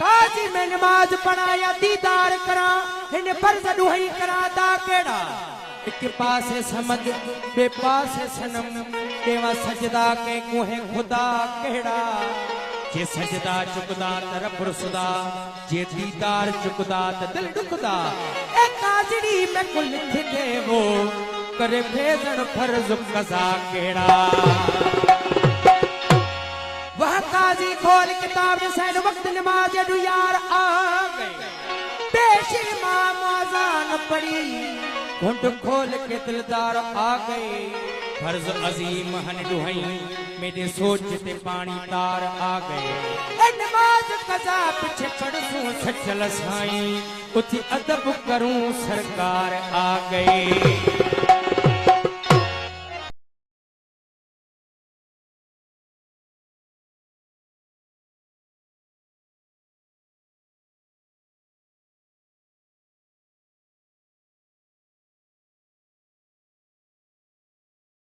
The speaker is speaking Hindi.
काजी में नमाज पढ़ाया दीदार करा इन फर्ज दुहई करा दा केड़ा एक पासे समझ बे पासे सनम देवा सजदा के कुहे खुदा केड़ा जे सजदा चुकदा त रब रुसदा जे दीदार चुकदा त दिल दुखदा ए काजड़ी में कुल थे वो करे भेजन फर्ज कज़ा केड़ा वह काजी खोल किताब सैन वक्त नमाज अडू यार आ गए पेशी माजान पड़ी घुंट खोल के दिलदार आ गए फर्ज अजीम हन दुहई मेरे सोच ते पानी तार आ गए नमाज कज़ा पीछे पढ़सूं सचल साईं उथी अदब करूं सरकार आ गए।